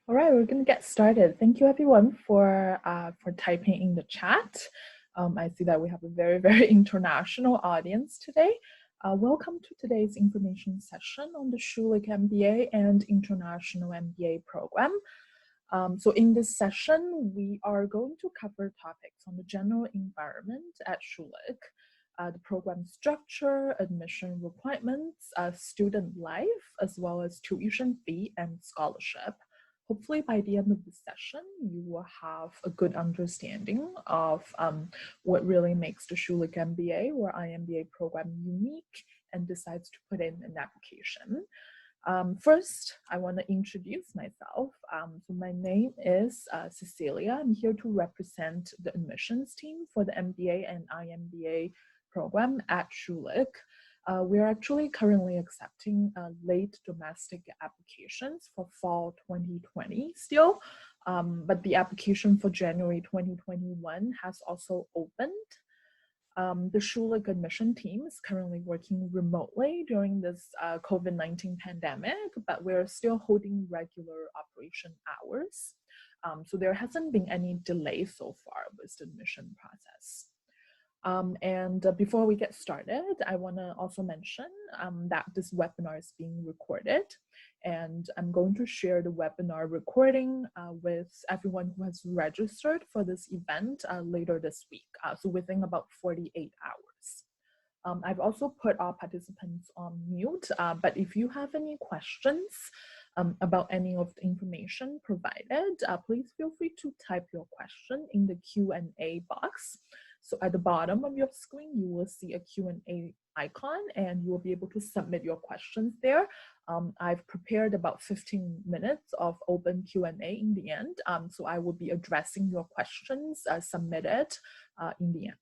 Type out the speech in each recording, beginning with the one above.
All right, we're going to get started. Thank you, everyone, for typing in the chat. I see that we have a very international audience today. Welcome to today's information session on the Schulich MBA and International MBA program. So in this session, we are going to cover topics on the general environment at Schulich, the program structure, admission requirements, student life, as well as tuition fee and scholarship. Hopefully by the end of the session, you will have a good understanding of what really makes the Schulich MBA or IMBA program unique and decides to put in an application. First, I want to introduce myself. So my name is Cecilia. I'm here to represent the admissions team for the MBA and IMBA program at Schulich. We're actually currently accepting late domestic applications for fall 2020 still, but the application for January 2021 has also opened. The Schulich admission team is currently working remotely during this COVID-19 pandemic, but we're still holding regular operation hours. So there hasn't been any delay so far with the admission process. Before we get started, I want to also mention that this webinar is being recorded, and I'm going to share the webinar recording with everyone who has registered for this event later this week, so within about 48 hours. I've also put our participants on mute, but if you have any questions about any of the information provided, please feel free to type your question in the Q&A box. So at the bottom of your screen, you will see a Q&A icon, and you will be able to submit your questions there. I've prepared about 15 minutes of open Q&A in the end, so I will be addressing your questions submitted in the end.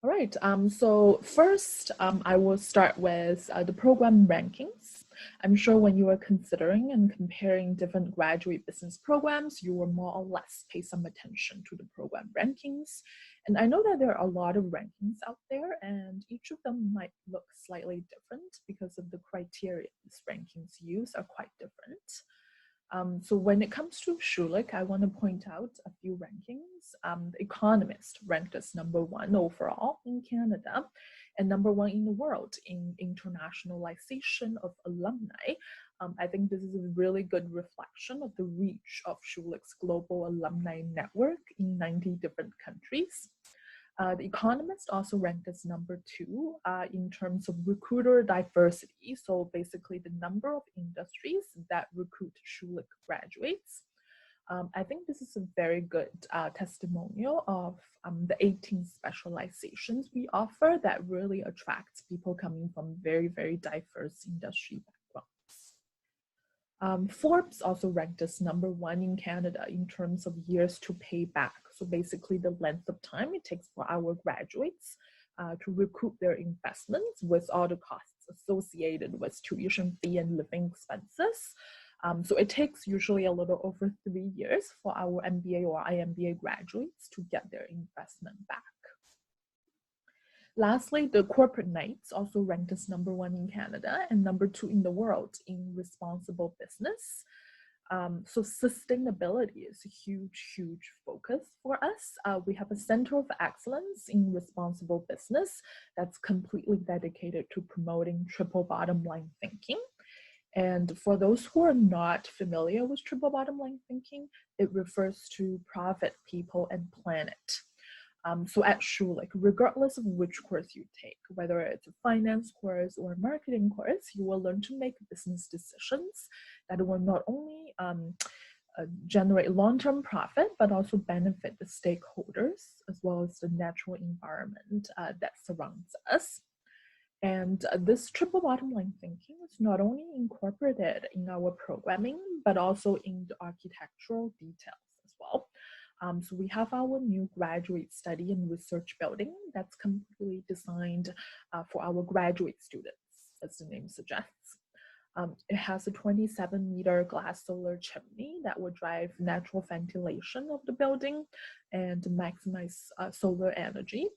All right, so first, I will start with the program rankings. I'm sure when you are considering and comparing different graduate business programs, you will more or less pay some attention to the program rankings. And I know that there are a lot of rankings out there, and each of them might look slightly different because of the criteria these rankings use are quite different. So when it comes to Schulich, I want to point out a few rankings. The Economist ranked as #1 overall in Canada and #1 in the world in internationalization of alumni. I think this is a really good reflection of the reach of Schulich's global alumni network in 90 different countries. The Economist also ranked as #2 in terms of recruiter diversity. So basically the number of industries that recruit Schulich graduates. I think this is a very good testimonial of the 18 specializations we offer that really attracts people coming from very diverse industry backgrounds. Forbes also ranked us #1 in Canada in terms of years to pay back. So basically the length of time it takes for our graduates to recoup their investments with all the costs associated with tuition fee and living expenses. So it takes usually a little over 3 years for our MBA or IMBA graduates to get their investment back. Lastly, the Corporate Knights also ranked us #1 in Canada and #2 in the world in responsible business. So sustainability is a huge focus for us. We have a center of excellence in responsible business that's completely dedicated to promoting triple bottom line thinking. And for those who are not familiar with triple bottom line thinking, it refers to profit, people, and planet. So at Schulich, regardless of which course you take, whether it's a finance course or a marketing course, you will learn to make business decisions that will not only generate long-term profit, but also benefit the stakeholders as well as the natural environment that surrounds us. And this triple bottom line thinking is not only incorporated in our programming, but also in the architectural details as well. So we have our new graduate study and research building that's completely designed for our graduate students, as the name suggests. It has a 27-meter glass solar chimney that will drive natural ventilation of the building and maximize solar energy,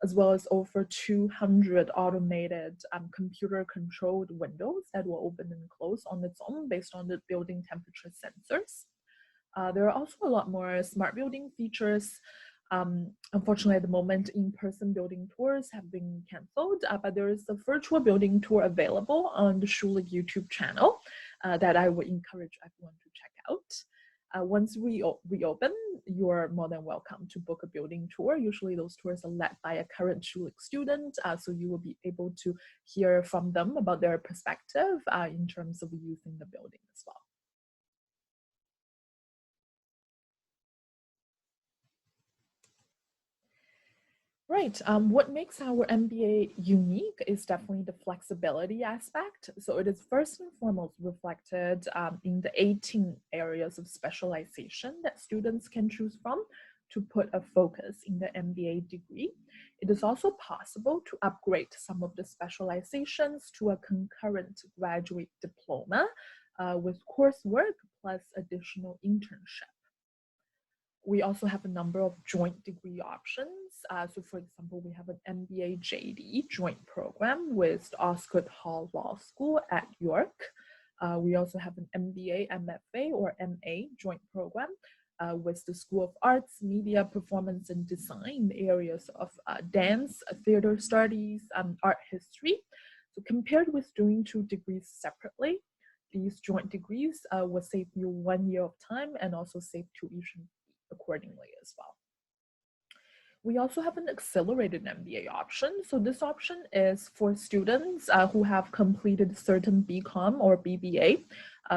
as well as over 200 automated computer-controlled windows that will open and close on its own based on the building temperature sensors. There are also a lot more smart building features. Unfortunately, at the moment, in-person building tours have been canceled, but there is a virtual building tour available on the Schulich YouTube channel that I would encourage everyone to check out. Once we reopen, you're more than welcome to book a building tour. Usually those tours are led by a current Schulich student, so you will be able to hear from them about their perspective in terms of using the building as well. Right. What makes our MBA unique is definitely the flexibility aspect. So it is first and foremost reflected in the 18 areas of specialization that students can choose from to put a focus in the MBA degree. It is also possible to upgrade some of the specializations to a concurrent graduate diploma with coursework plus additional internship. We also have a number of joint degree options. So for example, we have an MBA JD joint program with the Osgood Hall Law School at York. We also have an MBA MFA or MA joint program with the School of Arts, Media, Performance and Design in the areas of dance, theater studies, art history. So compared with doing 2 degrees separately, these joint degrees will save you 1 year of time and also save tuition accordingly as well. We also have an accelerated MBA option. So this option is for students who have completed certain BCom or BBA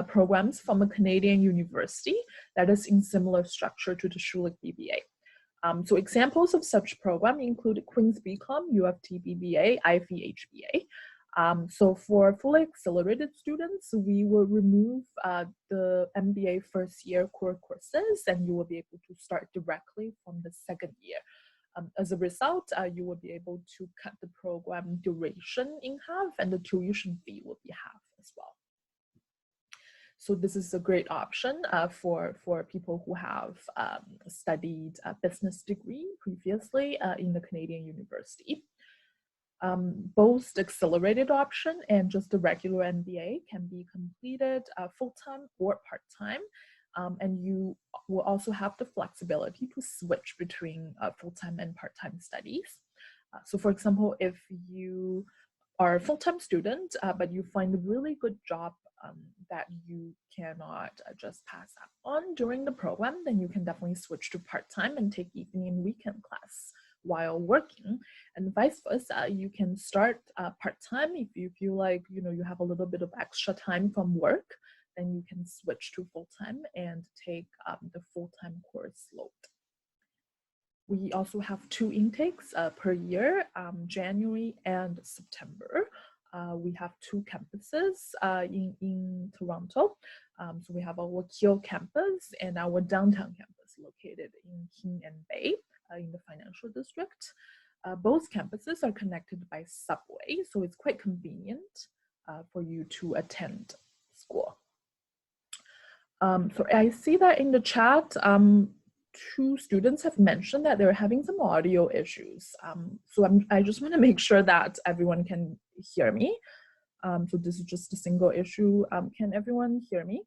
programs from a Canadian university that is in similar structure to the Schulich BBA. So examples of such program include Queen's BCom, UFT BBA, Ivy HBA. So for fully accelerated students, we will remove the MBA first year core courses and you will be able to start directly from the second year. As a result, you will be able to cut the program duration in half and the tuition fee will be half as well. So this is a great option for people who have studied a business degree previously in the Canadian university. Both the accelerated option and just the regular MBA can be completed full-time or part-time. And you will also have the flexibility to switch between full-time and part-time studies. So for example, if you are a full-time student, but you find a really good job that you cannot just pass up on during the program, then you can definitely switch to part-time and take evening and weekend class while working, and vice versa. You can start part-time if you feel like you have a little bit of extra time from work, then you can switch to full-time and take the full-time course load. We also have 2 intakes per year, January and September. We have 2 campuses in Toronto. So we have our Keele campus and our downtown campus located in King and Bay in the financial district. Both campuses are connected by subway, so it's quite convenient for you to attend school. So I see that in the chat, 2 students have mentioned that they're having some audio issues. So I just want to make sure that everyone can hear me. So this is just a single issue. Can everyone hear me?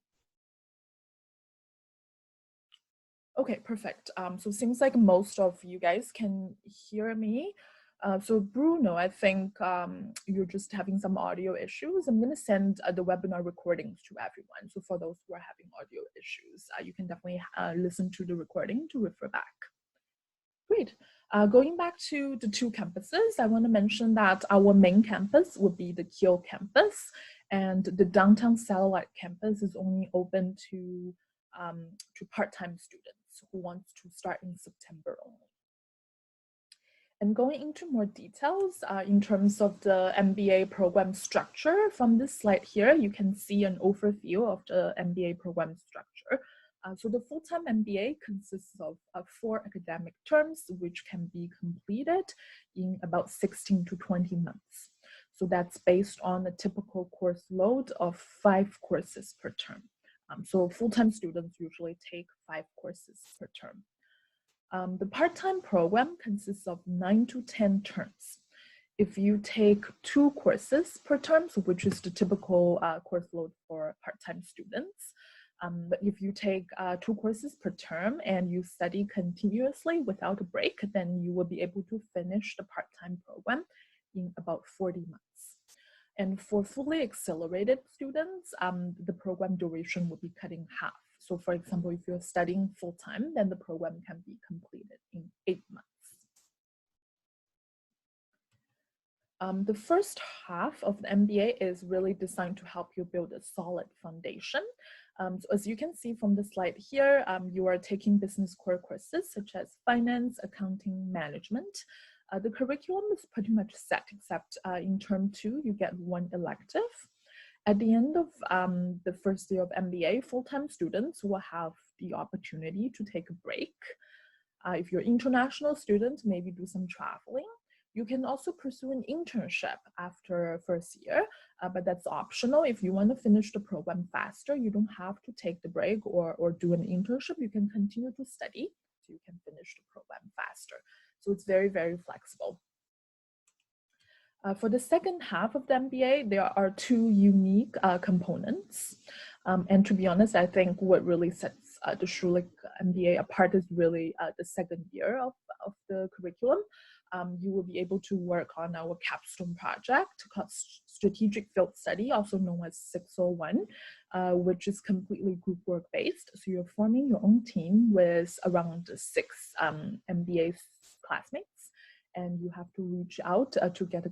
Okay, perfect. So it seems like most of you guys can hear me. So Bruno, I think you're just having some audio issues. I'm going to send the webinar recordings to everyone. So for those who are having audio issues, you can definitely listen to the recording to refer back. Great. Going back to the 2 campuses, I want to mention that our main campus would be the Keele campus, and the downtown satellite campus is only open to part-time students who want to start in September only. And going into more details in terms of the MBA program structure, from this slide here, you can see an overview of the MBA program structure. So the full-time MBA consists of 4 academic terms, which can be completed in about 16 to 20 months. So that's based on a typical course load of 5 courses per term. So full-time students usually take 5 courses per term. The part-time program consists of 9 to 10 terms. If you take 2 courses per term, so which is the typical course load for part-time students, but if you take 2 courses per term and you study continuously without a break, then you will be able to finish the part-time program in about 40 months. And for fully accelerated students, the program duration will be cut in half. So for example, if you're studying full-time, then the program can be completed in 8 months. The first half of the MBA is really designed to help you build a solid foundation. So as you can see from the slide here, you are taking business core courses such as finance, accounting, management. The curriculum is pretty much set, except in term 2, you get 1 elective. At the end of the first year of MBA, full-time students will have the opportunity to take a break. If you're international students, maybe do some traveling. You can also pursue an internship after first year, but that's optional. If you want to finish the program faster, you don't have to take the break or do an internship. You can continue to study so you can finish the program faster. So it's very, very flexible. For the second half of the MBA, there are 2 unique components. And to be honest, I think what really sets the Schulich MBA apart is really the second year of the curriculum. You will be able to work on our capstone project called Strategic Field Study, also known as 601, which is completely group work based. So you're forming your own team with around 6 MBA classmates. And you have to reach out to get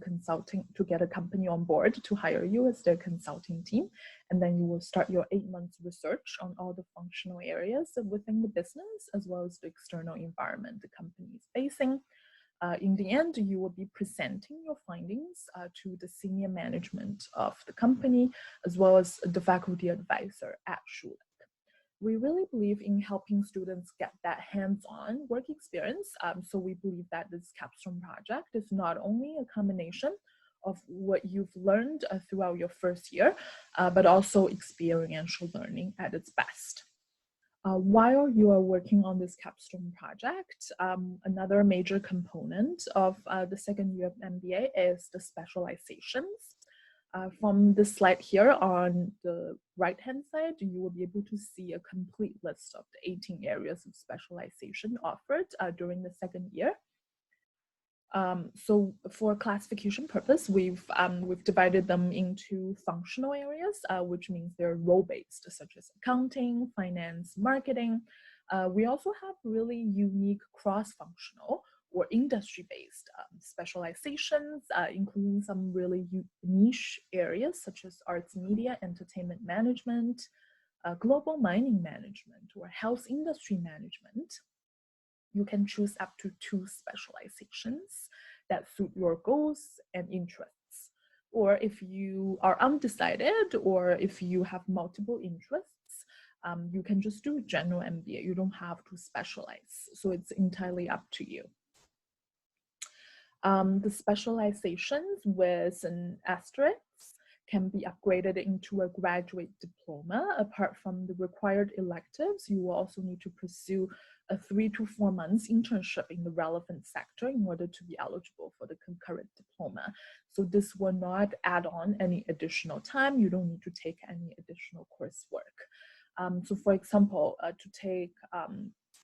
a company on board to hire you as their consulting team. And then you will start your 8 months research on all the functional areas within the business, as well as the external environment the company is facing. In the end, you will be presenting your findings to the senior management of the company, as well as the faculty advisor at Schulich. We really believe in helping students get that hands-on work experience. So we believe that this capstone project is not only a combination of what you've learned throughout your first year, but also experiential learning at its best. While you are working on this capstone project, another major component of the second year of MBA is the specializations. From the slide here on the right-hand side, you will be able to see a complete list of the 18 areas of specialization offered during the second year. So for classification purpose, we've divided them into functional areas, which means they're role-based, such as accounting, finance, marketing. We also have really unique cross-functional or industry-based specializations, including some really niche areas such as arts, media, entertainment management, global mining management, or health industry management. You can choose up to 2 specializations that suit your goals and interests. Or if you are undecided, or if you have multiple interests, you can just do general MBA. You don't have to specialize. So it's entirely up to you. The specializations with an asterisk can be upgraded into a graduate diploma. Apart from the required electives, you will also need to pursue a 3 to 4 months internship in the relevant sector in order to be eligible for the concurrent diploma. So this will not add on any additional time. You don't need to take any additional coursework. So for example, to take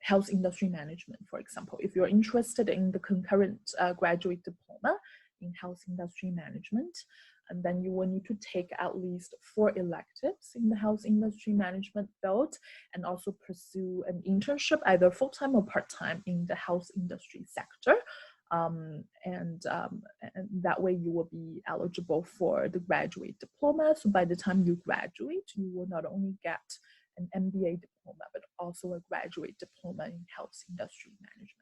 health industry management, for example, if you're interested in the concurrent graduate diploma in health industry management, and then you will need to take at least 4 electives in the health industry management field and also pursue an internship, either full-time or part-time, in the health industry sector. And that way you will be eligible for the graduate diploma. So by the time you graduate, you will not only get an MBA diploma, but also a graduate diploma in health industry management.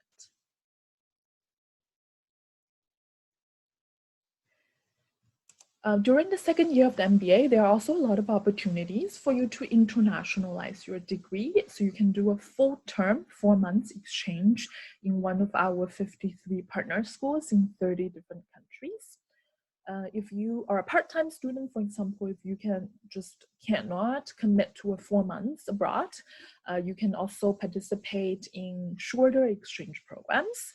During the second year of the MBA, there are also a lot of opportunities for you to internationalize your degree. So you can do a full term, 4 months exchange in one of our 53 partner schools in 30 different countries. If you are a part-time student, for example, if you cannot commit to a 4 months abroad, you can also participate in shorter exchange programs.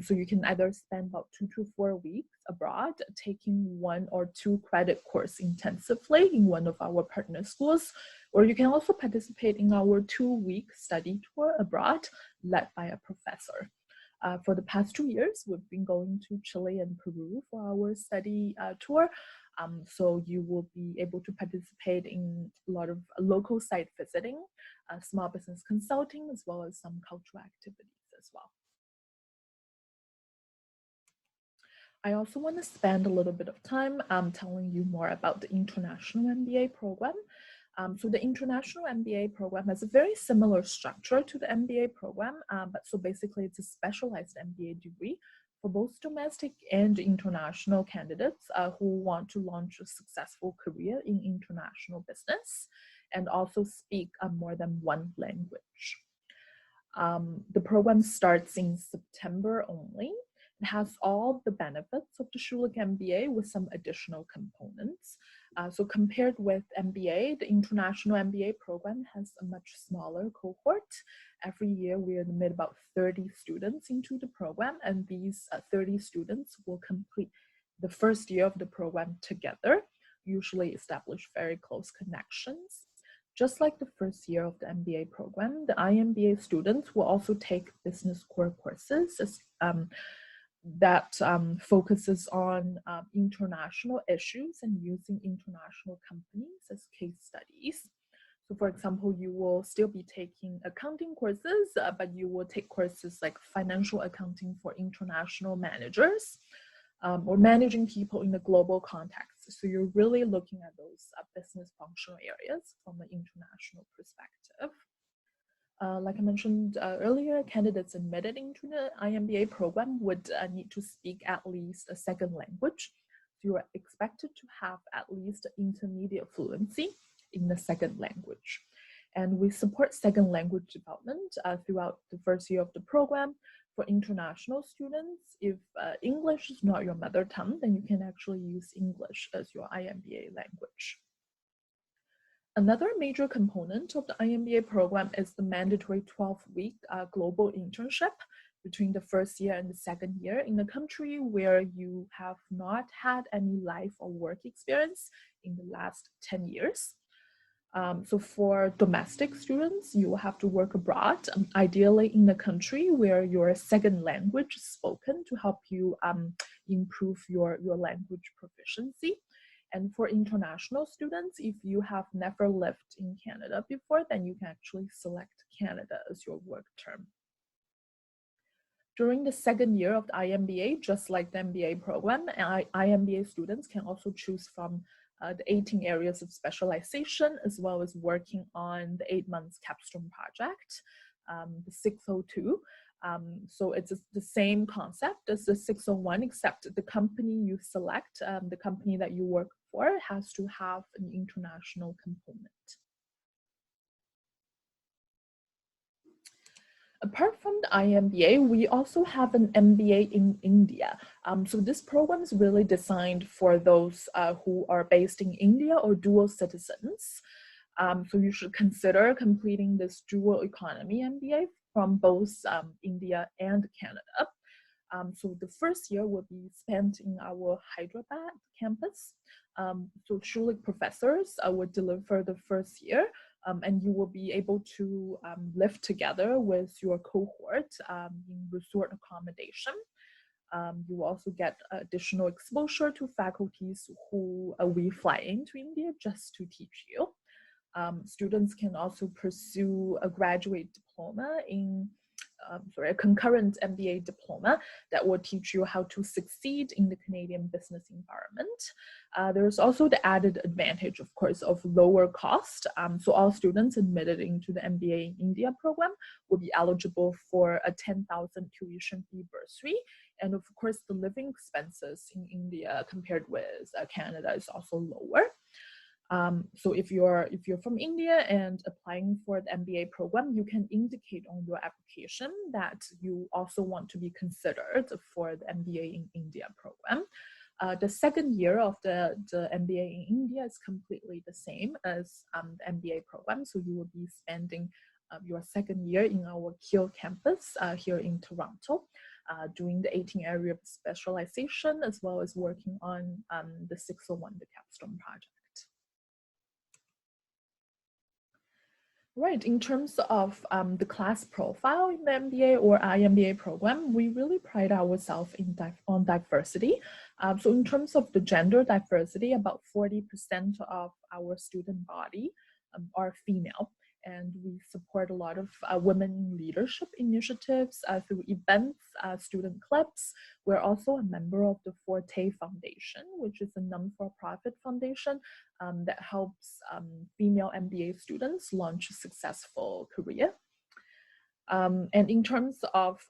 So you can either spend about 2 to 4 weeks abroad, taking 1 or 2 credit course intensively in one of our partner schools, or you can also participate in our 2-week study tour abroad led by a professor. For the past 2 years, we've been going to Chile and Peru for our study tour. So you will be able to participate in a lot of local site visiting, small business consulting, as well as some cultural activities as well. I also want to spend a little bit of time telling you more about the International MBA program. So the International MBA program has a very similar structure to the MBA program, but so basically it's a specialized MBA degree for both domestic and international candidates who want to launch a successful career in international business and also speak more than 1 language. The program starts in September only. It has all the benefits of the Schulich MBA with some additional components. So compared with MBA, the International MBA program has a much smaller cohort. Every year we admit about 30 students into the program, and these 30 students will complete the first year of the program together, usually establish very close connections. Just like the first year of the MBA program, the IMBA students will also take business core courses that focuses on international issues and using international companies as case studies. So for example, you will still be taking accounting courses, but you will take courses like financial accounting for international managers, or managing people in the global context. So you're really looking at those business functional areas from an international perspective. Like I mentioned earlier, candidates admitted into the IMBA program would need to speak at least a second language. So you are expected to have at least intermediate fluency in the second language. And we support second language development throughout the first year of the program. For international students, if English is not your mother tongue, then you can actually use English as your IMBA language. Another major component of the IMBA program is the mandatory 12-week global internship between the first year and the second year in a country where you have not had any life or work experience in the last 10 years. So for domestic students, you will have to work abroad, ideally in a country where your second language is spoken to help you improve your language proficiency. And for international students, if you have never lived in Canada before, then you can actually select Canada as your work term. During the second year of the IMBA, just like the MBA program, IMBA students can also choose from the 18 areas of specialization, as well as working on the 8 months capstone project, the 602. So it's the same concept as the 601, except the company you select, the company that you work for, has to have an international component. Apart from the IMBA, we also have an MBA in India. So this program is really designed for those who are based in India or dual citizens. So you should consider completing this dual economy MBA from both India and Canada. So the first year will be spent in our Hyderabad campus. So Schulich professors will deliver the first year, and you will be able to live together with your cohort in resort accommodation. You will also get additional exposure to faculties who we fly into India just to teach you. Students can also pursue a graduate diploma in a concurrent MBA diploma that will teach you how to succeed in the Canadian business environment. There's also the added advantage, of course, of lower cost. So all students admitted into the MBA in India program will be eligible for a 10,000 tuition fee bursary. And of course, the living expenses in India compared with Canada is also lower. So if you're from India and applying for the MBA program, you can indicate on your application that you also want to be considered for the MBA in India program. The second year of the MBA in India is completely the same as the MBA program. So you will be spending your second year in our Kiel campus here in Toronto, doing the 18 area of specialization, as well as working on the 601, the capstone project. Right, in terms of the class profile in the MBA or IMBA program, we really pride ourselves on diversity. So in terms of the gender diversity, about 40% of our student body are female. And we support a lot of women leadership initiatives through events, student clubs. We're also a member of the Forte Foundation, which is a non-for-profit foundation that helps female MBA students launch a successful career. And in terms of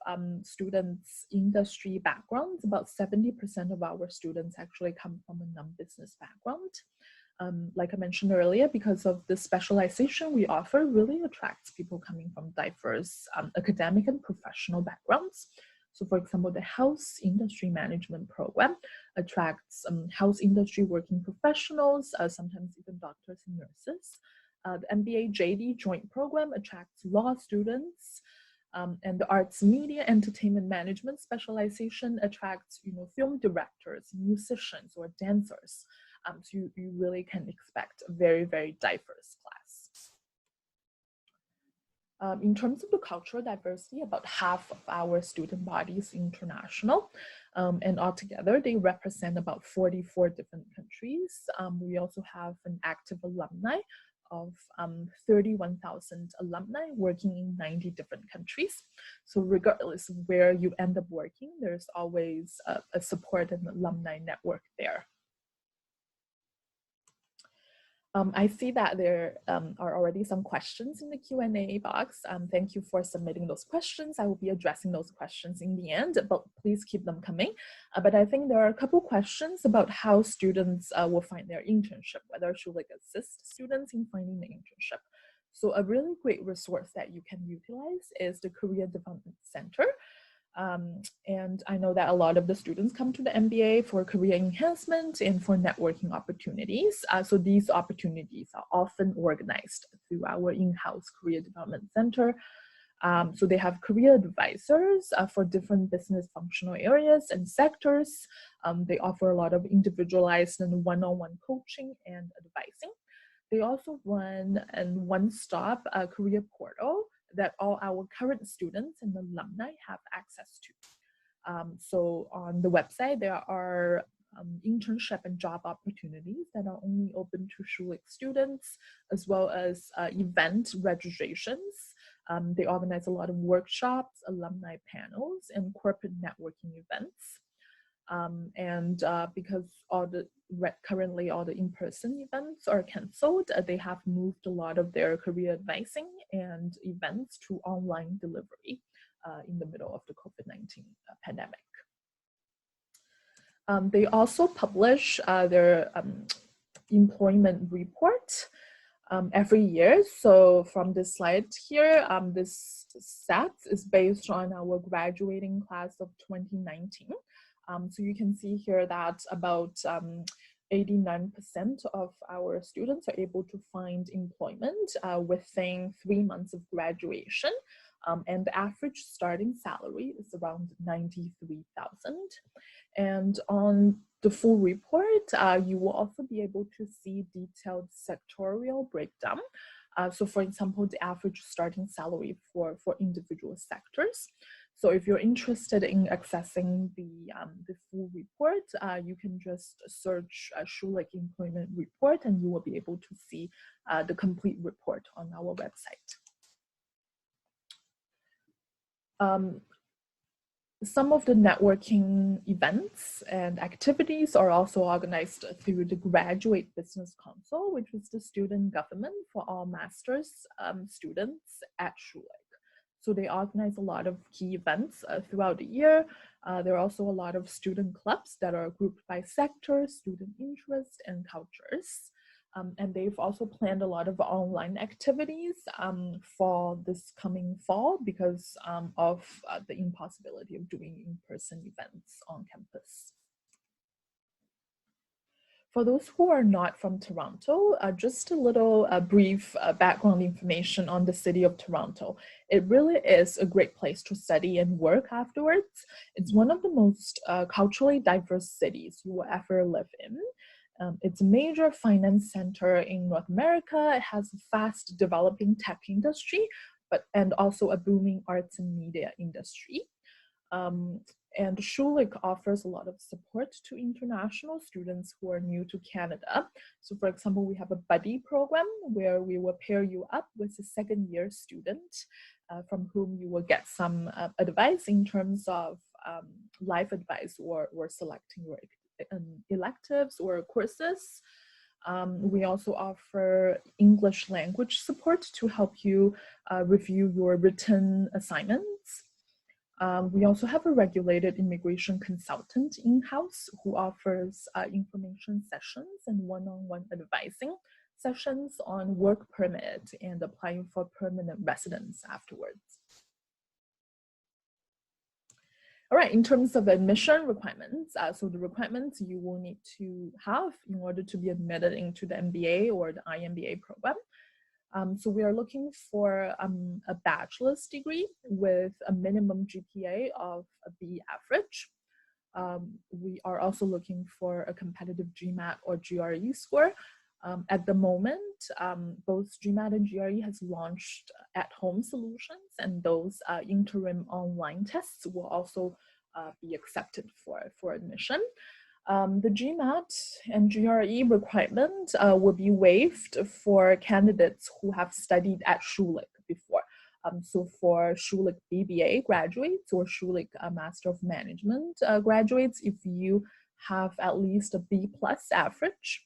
students' industry backgrounds, about 70% of our students actually come from a non-business background. Like I mentioned earlier, because of the specialization we offer really attracts people coming from diverse academic and professional backgrounds. So for example, the health industry management program attracts health industry working professionals, sometimes even doctors and nurses. The MBA JD joint program attracts law students, and the arts media entertainment management specialization attracts film directors, musicians, or dancers. So you really can expect a very, very diverse class. In terms of the cultural diversity, about half of our student body is international, and altogether they represent about 44 different countries. We also have an active alumni of 31,000 alumni working in 90 different countries. So regardless of where you end up working, there's always a support and alumni network there. I see that there are already some questions in the Q&A box. Thank you for submitting those questions. I will be addressing those questions in the end, but please keep them coming. But I think there are a couple questions about how students will find their internship, whether Schulich assists students in finding the internship. So a really great resource that you can utilize is the Career Development Center. And I know that a lot of the students come to the MBA for career enhancement and for networking opportunities. So these opportunities are often organized through our in-house Career Development Center. So they have career advisors for different business functional areas and sectors. They offer a lot of individualized and one-on-one coaching and advising. They also run a one-stop career portal that all our current students and alumni have access to. So on the website, there are internship and job opportunities that are only open to Schulich students, as well as event registrations. They organize a lot of workshops, alumni panels, and corporate networking events. Because currently all the in-person events are canceled, they have moved a lot of their career advising and events to online delivery in the middle of the COVID-19 pandemic. They also publish their employment report every year. So from this slide here, this set is based on our graduating class of 2019. So you can see here that about 89% of our students are able to find employment within 3 months of graduation. And the average starting salary is around 93,000. And on the full report, you will also be able to see detailed sectorial breakdown. So for example, the average starting salary for individual sectors. So if you're interested in accessing the full report, you can just search Schulich Employment Report and you will be able to see the complete report on our website. Some of the networking events and activities are also organized through the Graduate Business Council, which is the student government for all master's students at Schulich. So they organize a lot of key events throughout the year. There are also a lot of student clubs that are grouped by sector, student interest, and cultures. And they've also planned a lot of online activities for this coming fall because of the impossibility of doing in-person events on campus. For those who are not from Toronto, just a little brief background information on the city of Toronto. It really is a great place to study and work afterwards. It's one of the most culturally diverse cities you will ever live in. It's a major finance center in North America. It has a fast developing tech industry, and also a booming arts and media industry. Um, and Schulich offers a lot of support to international students who are new to Canada. So for example, we have a buddy program where we will pair you up with a second-year student from whom you will get some advice in terms of life advice or selecting your electives or courses. We also offer English language support to help you review your written assignments. We also have a regulated immigration consultant in-house who offers information sessions and one-on-one advising sessions on work permit and applying for permanent residence afterwards. All right, in terms of admission requirements, so the requirements you will need to have in order to be admitted into the MBA or the IMBA program. So we are looking for a bachelor's degree with a minimum GPA of a B average. We are also looking for a competitive GMAT or GRE score. At the moment, both GMAT and GRE has launched at-home solutions, and those interim online tests will also be accepted for admission. The GMAT and GRE requirement will be waived for candidates who have studied at Schulich before. So for Schulich BBA graduates or Schulich Master of Management graduates, if you have at least a B+ average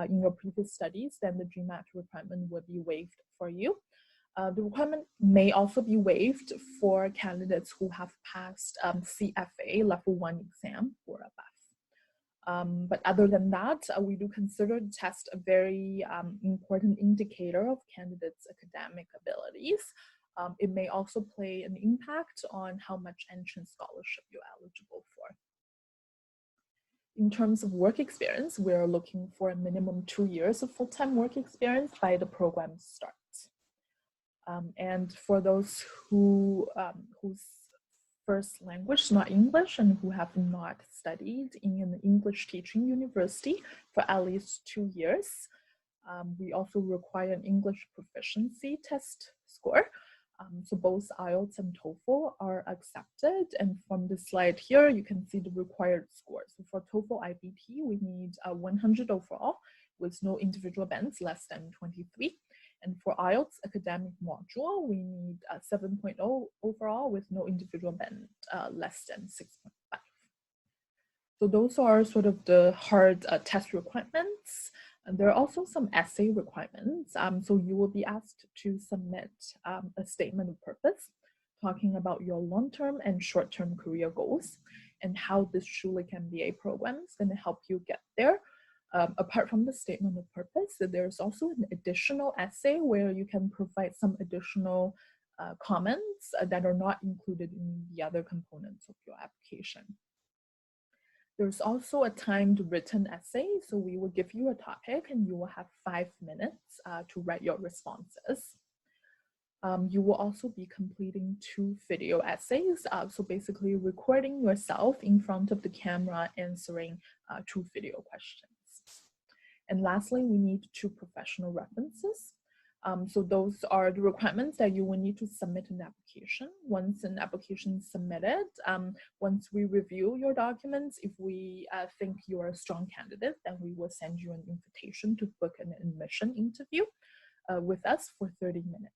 in your previous studies, then the GMAT requirement will be waived for you. The requirement may also be waived for candidates who have passed CFA Level 1 exam or above. But other than that, we do consider the test a very important indicator of candidates' academic abilities. It may also play an impact on how much entrance scholarship you're eligible for. In terms of work experience, we're looking for a minimum 2 years of full-time work experience by the program start. And for those whose first language is not English and who have not studied in an English teaching university for at least 2 years, we also require an English proficiency test score. So both IELTS and TOEFL are accepted. And from the slide here, you can see the required score. So for TOEFL IBT, we need 100 overall with no individual bands less than 23. And for IELTS academic module, we need 7.0 overall with no individual band less than 6.5. So those are sort of the hard test requirements. And there are also some essay requirements. So you will be asked to submit a statement of purpose talking about your long-term and short-term career goals and how this Schulich MBA program is going to help you get there. Apart from the statement of purpose, there's also an additional essay where you can provide some additional comments that are not included in the other components of your application. There's also a timed written essay, so we will give you a topic and you will have 5 minutes to write your responses. You will also be completing 2 video essays, so basically recording yourself in front of the camera answering 2 video questions. And lastly, we need 2 professional references. So those are the requirements that you will need to submit an application. Once an application is submitted, once we review your documents, if we think you are a strong candidate, then we will send you an invitation to book an admission interview with us for 30 minutes.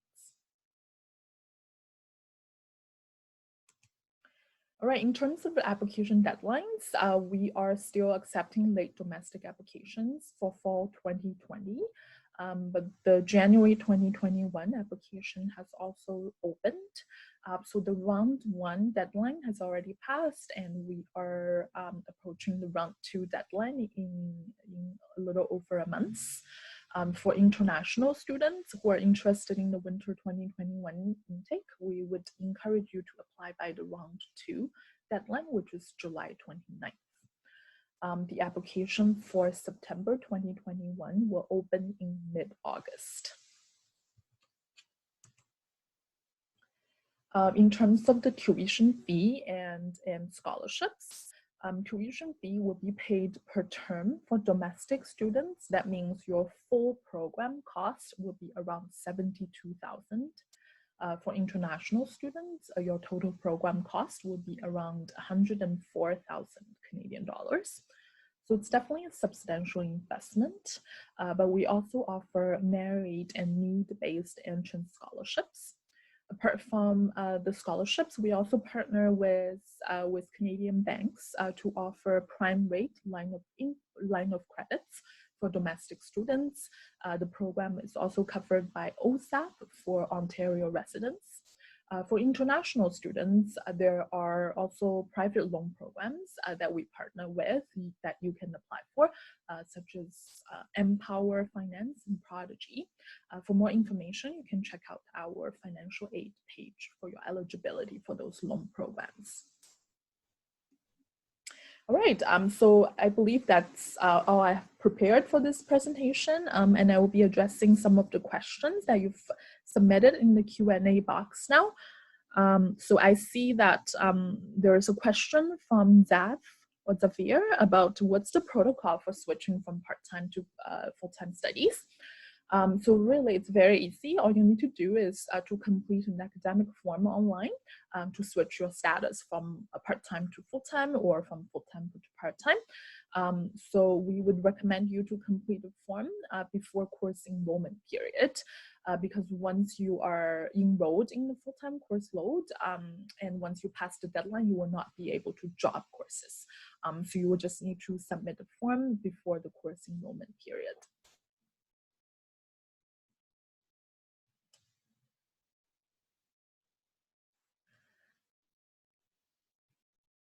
All right, in terms of the application deadlines, we are still accepting late domestic applications for fall 2020. But the January 2021 application has also opened. So the round 1 deadline has already passed, and we are approaching the round 2 deadline in a little over a month. For international students who are interested in the winter 2021 intake, we would encourage you to apply by the round 2 deadline, which is July 29th. The application for September 2021 will open in mid-August. In terms of the tuition fee and scholarships, tuition fee will be paid per term for domestic students. That means your full program cost will be around 72,000. For international students, your total program cost will be around 104,000 Canadian dollars. So it's definitely a substantial investment, but we also offer merit and need-based entrance scholarships. Apart from the scholarships, we also partner with Canadian banks to offer prime rate line of credits for domestic students. The program is also covered by OSAP for Ontario residents. For international students, there are also private loan programs that we partner with that you can apply for, such as Empower Finance and Prodigy. For more information, you can check out our financial aid page for your eligibility for those loan programs. All right, so I believe that's all I have prepared for this presentation, and I will be addressing some of the questions that you've submitted in the Q&A box now. So I see that there is a question from Zafir about what's the protocol for switching from part-time to full-time studies. So really, it's very easy. All you need to do is to complete an academic form online to switch your status from a part-time to full-time or from full-time to part-time. So we would recommend you to complete the form before course enrollment period, because once you are enrolled in the full-time course load, and once you pass the deadline, you will not be able to drop courses. So you will just need to submit the form before the course enrollment period.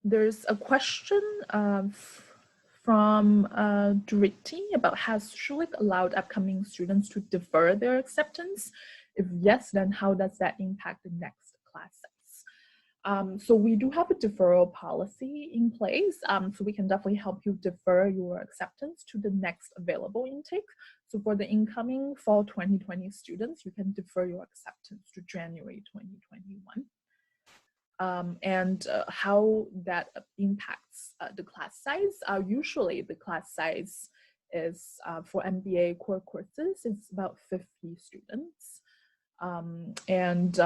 There's a question from Driti about, has Schulich allowed upcoming students to defer their acceptance? If yes, then how does that impact the next class size? So we do have a deferral policy in place, so we can definitely help you defer your acceptance to the next available intake. So for the incoming fall 2020 students, you can defer your acceptance to January 2021. And how that impacts the class size. Usually the class size is for MBA core courses, it's about 50 students. And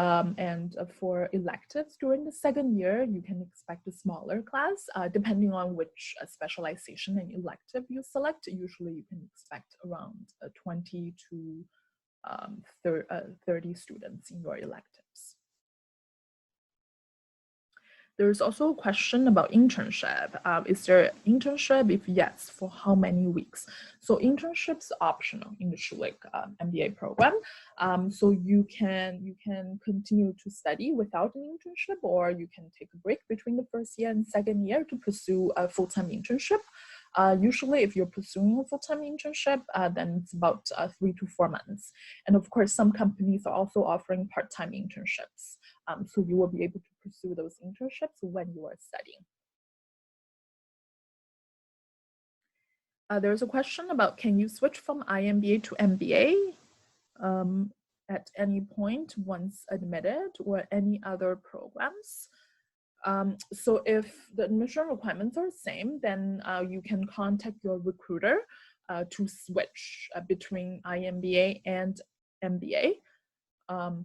for electives during the second year, you can expect a smaller class, depending on which specialization and elective you select. Usually you can expect around 20 to 30 students in your electives. There's also a question about internship. Is there internship? If yes, for how many weeks? So internship's optional in the Schulich MBA program. So you can continue to study without an internship, or you can take a break between the first year and second year to pursue a full-time internship. Usually, if you're pursuing a full-time internship, then it's about 3 to 4 months. And of course, some companies are also offering part-time internships. So you will be able to pursue those internships when you are studying. There's a question about, can you switch from IMBA to MBA at any point once admitted, or any other programs? So if the admission requirements are the same, then you can contact your recruiter to switch between IMBA and MBA.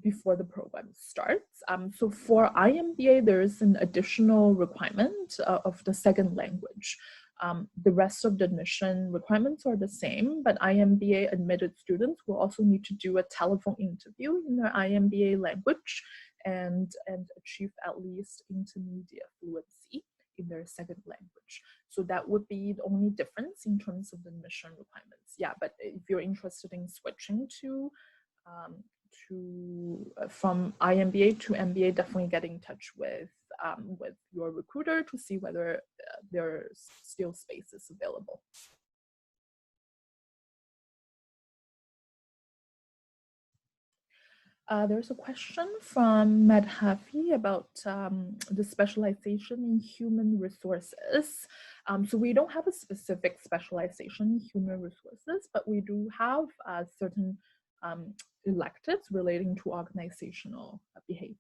Before the program starts. So for IMBA, there is an additional requirement of the second language. The rest of the admission requirements are the same, but IMBA admitted students will also need to do a telephone interview in their IMBA language and achieve at least intermediate fluency in their second language. So that would be the only difference in terms of the admission requirements. Yeah, but if you're interested in switching from IMBA to MBA, definitely get in touch with your recruiter to see whether there's still spaces available. There's a question from Madhavi about the specialization in human resources. So we don't have a specific specialization in human resources, but we do have certain electives relating to organizational behavior.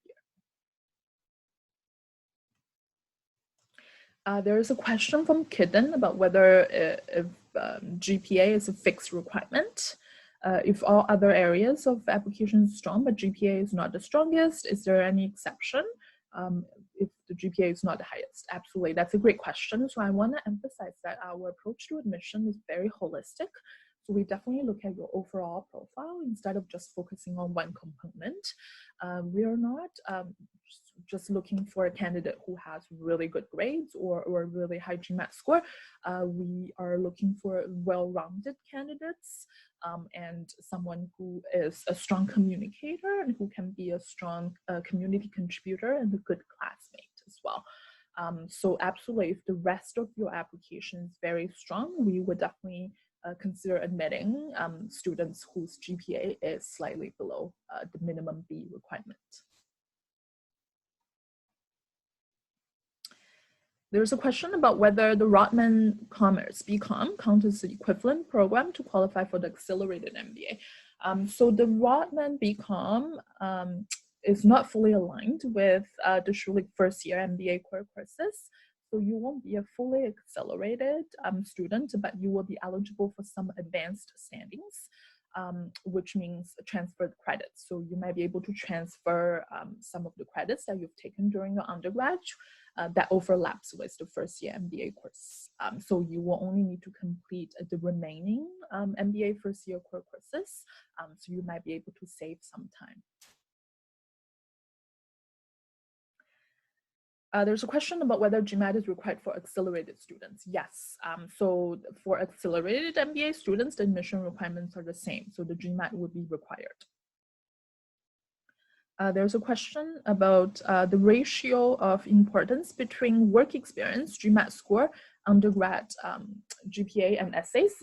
There is a question from Kidden about whether if GPA is a fixed requirement. If all other areas of application is strong, but GPA is not the strongest, is there any exception if the GPA is not the highest? Absolutely, that's a great question. So I want to emphasize that our approach to admission is very holistic. So we definitely look at your overall profile instead of just focusing on one component. We are not just looking for a candidate who has really good grades or really high GMAT score. We are looking for well-rounded candidates and someone who is a strong communicator and who can be a strong community contributor and a good classmate as well. So absolutely, if the rest of your application is very strong, we would definitely consider admitting students whose GPA is slightly below the minimum B requirement. There's a question about whether the Rotman Commerce BCom counts as the equivalent program to qualify for the accelerated MBA. So the Rotman BCom is not fully aligned with the Schulich first year MBA core courses. So you won't be a fully accelerated student, but you will be eligible for some advanced standings, which means transferred credits. So you might be able to transfer some of the credits that you've taken during your undergrad that overlaps with the first year MBA course. So you will only need to complete the remaining MBA first year core courses. So you might be able to save some time. There's a question about whether GMAT is required for accelerated students. Yes, so for accelerated MBA students, the admission requirements are the same. So the GMAT would be required. There's a question about the ratio of importance between work experience, GMAT score, undergrad GPA, and essays.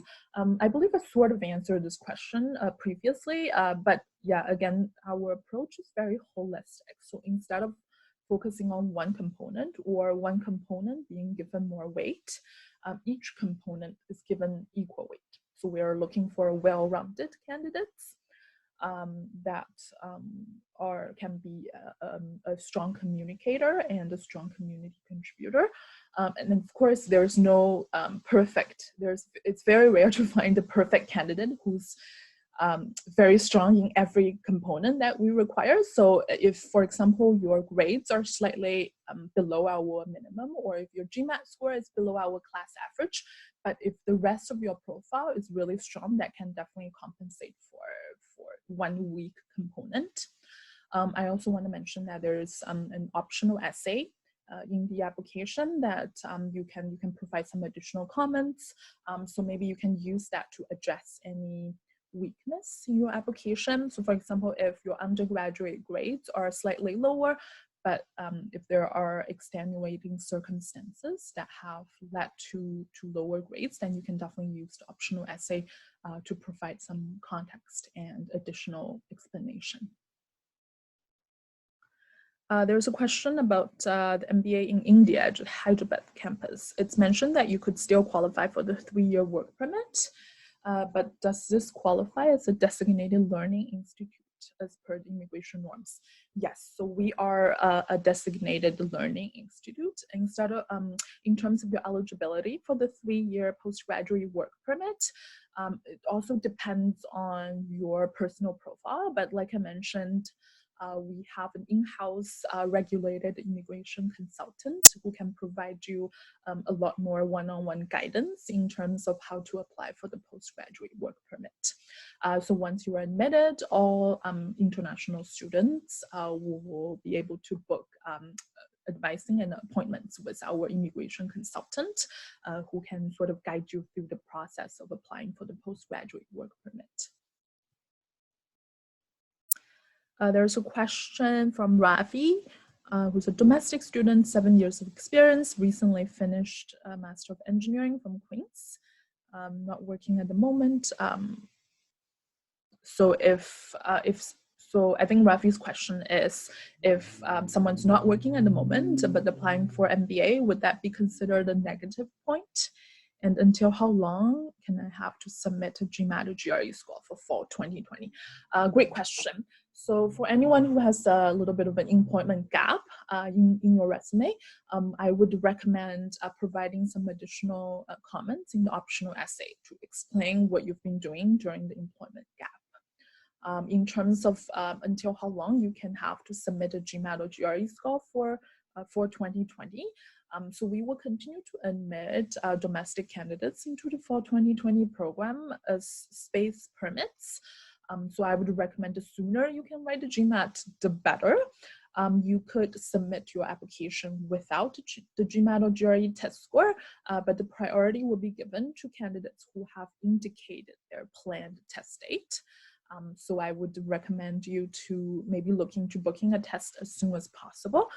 I believe I sort of answered this question previously, but yeah, again, our approach is very holistic. So instead of focusing on one component or one component being given more weight, each component is given equal weight. So we are looking for well-rounded candidates that can be a strong communicator and a strong community contributor. And then of course, there's no perfect. It's very rare to find a perfect candidate who's very strong in every component that we require. So if, for example, your grades are slightly below our minimum, or if your GMAT score is below our class average, but if the rest of your profile is really strong, that can definitely compensate for one weak component. I also want to mention that there's an optional essay in the application that you can provide some additional comments. So maybe you can use that to address any weakness in your application. So for example, if your undergraduate grades are slightly lower, but if there are extenuating circumstances that have led to lower grades, then you can definitely use the optional essay to provide some context and additional explanation. There's a question about the MBA in India at Hyderabad campus. It's mentioned that you could still qualify for the 3-year work permit, but does this qualify as a designated learning institute as per the immigration norms? Yes, so we are a designated learning institute. Instead of, in terms of your eligibility for the 3-year postgraduate work permit, it also depends on your personal profile, but like I mentioned, we have an in-house regulated immigration consultant who can provide you a lot more one-on-one guidance in terms of how to apply for the postgraduate work permit. So once you are admitted, all international students will be able to book advising and appointments with our immigration consultant who can sort of guide you through the process of applying for the postgraduate work permit. There's a question from Ravi, who's a domestic student, 7 years of experience, recently finished a Master of Engineering from Queen's, not working at the moment. So if So I think Rafi's question is, if someone's not working at the moment but applying for MBA, would that be considered a negative point? And until how long can I have to submit a GMAT or GRE score for fall 2020? Great question. So for anyone who has a little bit of an employment gap in your resume, I would recommend providing some additional comments in the optional essay to explain what you've been doing during the employment gap. In terms of until how long you can have to submit a GMAT or GRE score for 2020. So we will continue to admit domestic candidates into the fall 2020 program as space permits. So I would recommend the sooner you can write the GMAT, the better. You could submit your application without the GMAT or GRE test score, but the priority will be given to candidates who have indicated their planned test date. So I would recommend you to maybe look into booking a test as soon as possible,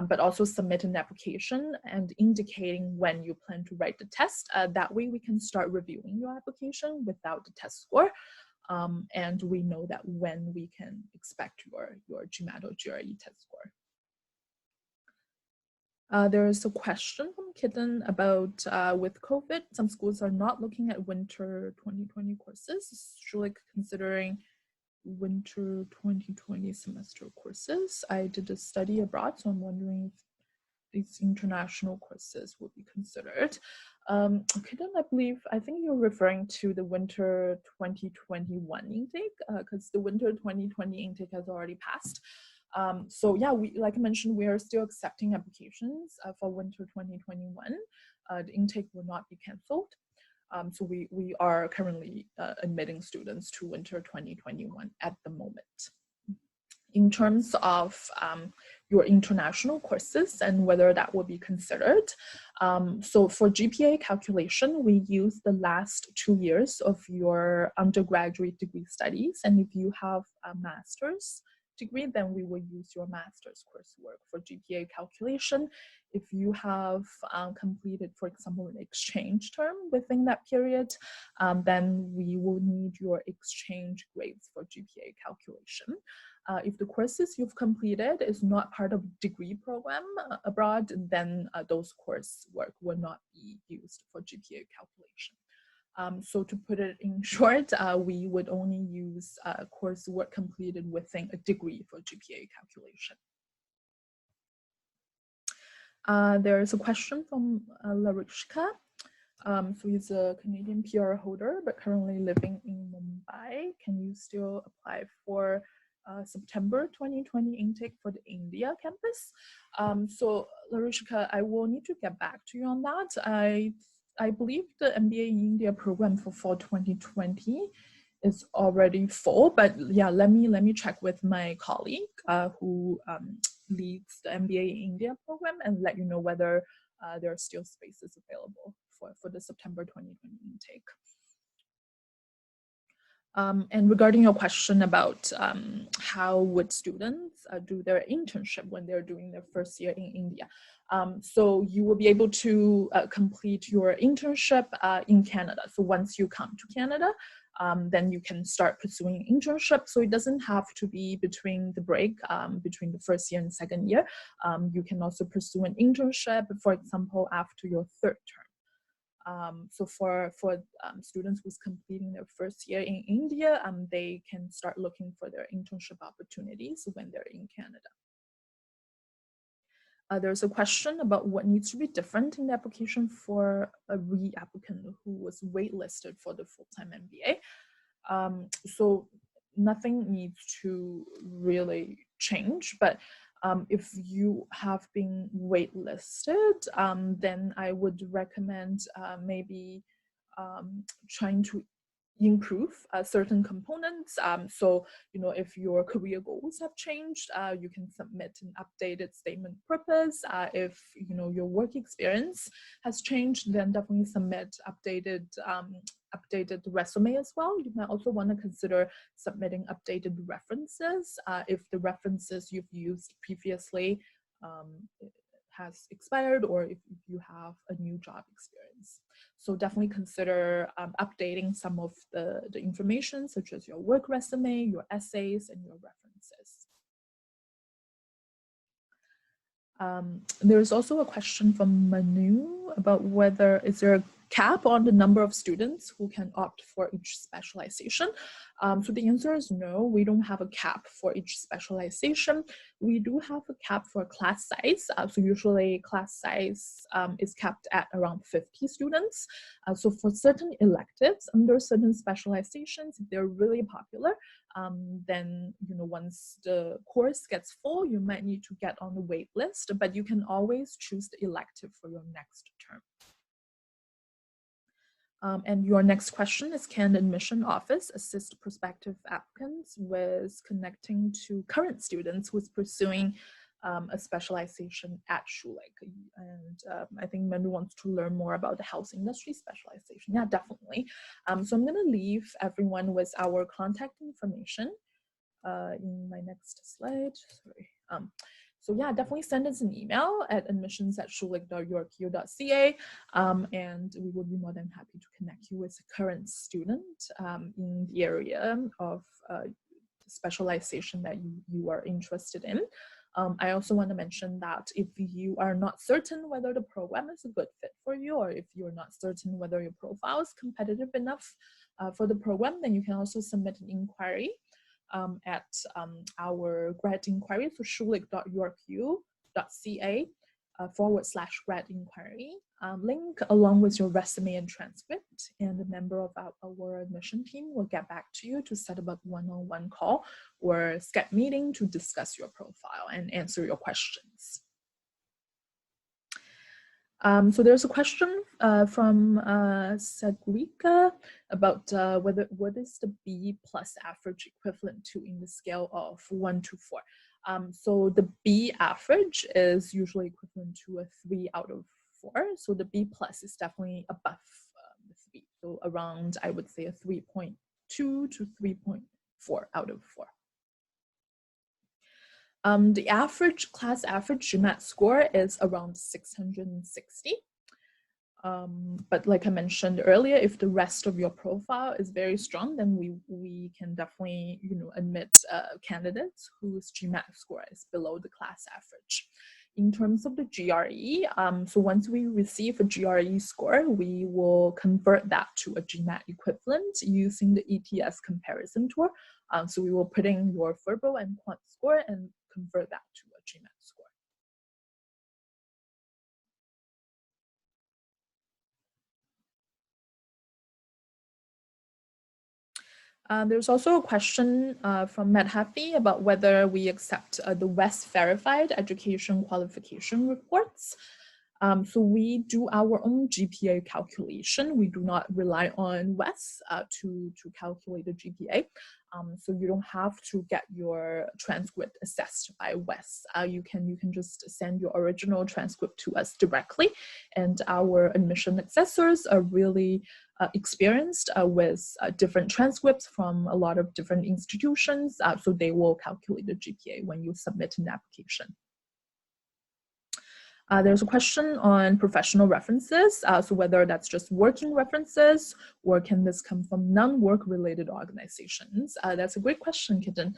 but also submit an application and indicating when you plan to write the test. That way we can start reviewing your application without the test score. And we know that when we can expect your GMAT or GRE test score. There is a question from Kitten about with COVID, some schools are not looking at winter 2020 courses. Is Schulich considering winter 2020 semester courses? I did a study abroad, so I'm wondering if these international courses would be considered. Kitten, I think you're referring to the winter 2021 intake, because the winter 2020 intake has already passed. So yeah, like I mentioned, we are still accepting applications for winter 2021. The intake will not be canceled. So we are currently admitting students to winter 2021 at the moment. In terms of your international courses and whether that will be considered. So for GPA calculation, we use the last 2 years of your undergraduate degree studies. And if you have a master's degree, then we will use your master's coursework for GPA calculation. If you have completed, for example, an exchange term within that period, then we will need your exchange grades for GPA calculation. If the courses you've completed is not part of degree program abroad, then those coursework will not be used for GPA calculation. So to put it in short, we would only use coursework completed within a degree for GPA calculation. There is a question from Larushka. So he's a Canadian PR holder, but currently living in Mumbai. Can you still apply for September 2020 intake for the India campus? So Larushka, I will need to get back to you on that. I believe the MBA in India program for fall 2020 is already full, but yeah, let me check with my colleague who leads the MBA in India program and let you know whether there are still spaces available for the September 2020 intake. And regarding your question about how would students do their internship when they're doing their first year in India. So you will be able to complete your internship in Canada. So once you come to Canada, then you can start pursuing internship. So it doesn't have to be between the break, between the first year and second year. You can also pursue an internship, for example, after your third term. So for students who's completing their first year in India, they can start looking for their internship opportunities when they're in Canada. There's a question about what needs to be different in the application for a re-applicant who was waitlisted for the full-time MBA. So nothing needs to really change, but if you have been waitlisted, then I would recommend maybe trying to improve certain components. So, if your career goals have changed, you can submit an updated statement purpose. If, your work experience has changed, then definitely submit updated resume as well. You might also want to consider submitting updated references if the references you've used previously has expired, or if you have a new job experience. So definitely consider updating some of the information, such as your work resume, your essays, and your references. There's also a question from Manu about whether is there a cap on the number of students who can opt for each specialization. So the answer is no, we don't have a cap for each specialization. We do have a cap for class size. So usually class size is capped at around 50 students. So for certain electives, under certain specializations, if they're really popular, then once the course gets full, you might need to get on the wait list, but you can always choose the elective for your next term. And your next question is, can the admission office assist prospective applicants with connecting to current students who's pursuing a specialization at Schulich? And I think Manu wants to learn more about the health industry specialization. Yeah, definitely. So I'm going to leave everyone with our contact information in my next slide. Sorry. So yeah, definitely send us an email at admissions@schulich.yorku.ca, and we would be more than happy to connect you with a current student in the area of specialization that you are interested in. I also want to mention that if you are not certain whether the program is a good fit for you, or if you're not certain whether your profile is competitive enough for the program, then you can also submit an inquiry at our grad inquiry, so schulich.yorku.ca /grad inquiry. Link along with your resume and transcript, and a member of our admission team will get back to you to set up a one-on-one call or Skype meeting to discuss your profile and answer your questions. So there's a question from Sagrika about what is the B+ average equivalent to in the scale of 1 to 4. So the B average is usually equivalent to a 3 out of 4. So the B+ is definitely above the 3. So around, I would say, a 3.2 to 3.4 out of 4. The class average GMAT score is around 660. But like I mentioned earlier, if the rest of your profile is very strong, then we can definitely admit candidates whose GMAT score is below the class average. In terms of the GRE, so once we receive a GRE score, we will convert that to a GMAT equivalent using the ETS comparison tool. So we will put in your verbal and quant score and convert that to a GMAT score. There's also a question from Matt Haffey about whether we accept the WES verified education qualification reports. So we do our own GPA calculation. We do not rely on WES to calculate the GPA. So you don't have to get your transcript assessed by WES. You can just send your original transcript to us directly, and our admission assessors are really experienced with different transcripts from a lot of different institutions. So they will calculate the GPA when you submit an application. There's a question on professional references, so whether that's just working references or can this come from non-work related organizations. That's a great question, Kitten.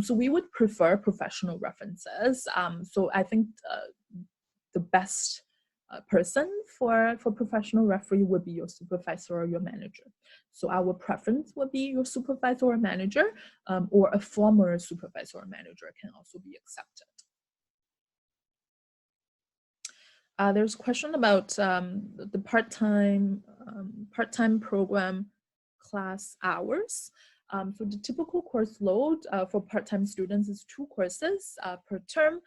So we would prefer professional references. So I think the best person for professional referee would be your supervisor or your manager. So our preference would be your supervisor or manager, or a former supervisor or manager can also be accepted. There's a question about the part-time program class hours. So the typical course load for part-time students is 2 courses per term.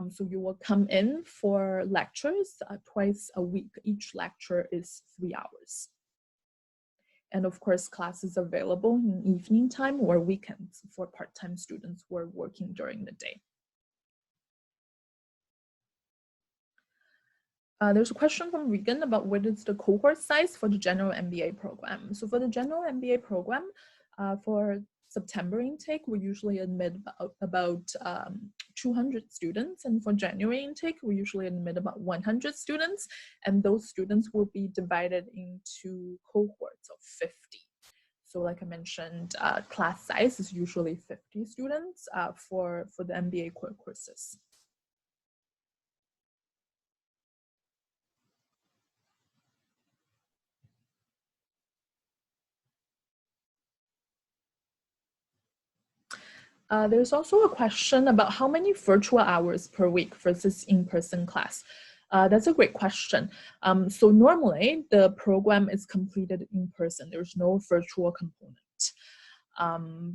So you will come in for lectures twice a week. Each lecture is 3 hours. And of course, classes available in evening time or weekends for part-time students who are working during the day. There's a question from Regan about what is the cohort size for the general MBA program. So for the general MBA program, for September intake, we usually admit about 200 students. And for January intake, we usually admit about 100 students. And those students will be divided into cohorts of 50. So like I mentioned, class size is usually 50 students for the MBA core courses. There's also a question about how many virtual hours per week versus in-person class. That's a great question. So normally the program is completed in person. There's no virtual component.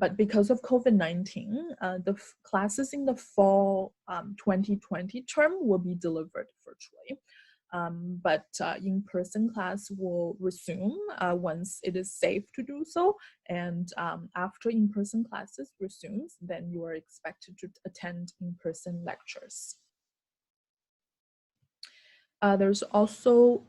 But because of COVID-19, the classes in the fall 2020 term will be delivered virtually. But in-person class will resume once it is safe to do so. And after in-person classes resumes, then you are expected to attend in-person lectures. There's also,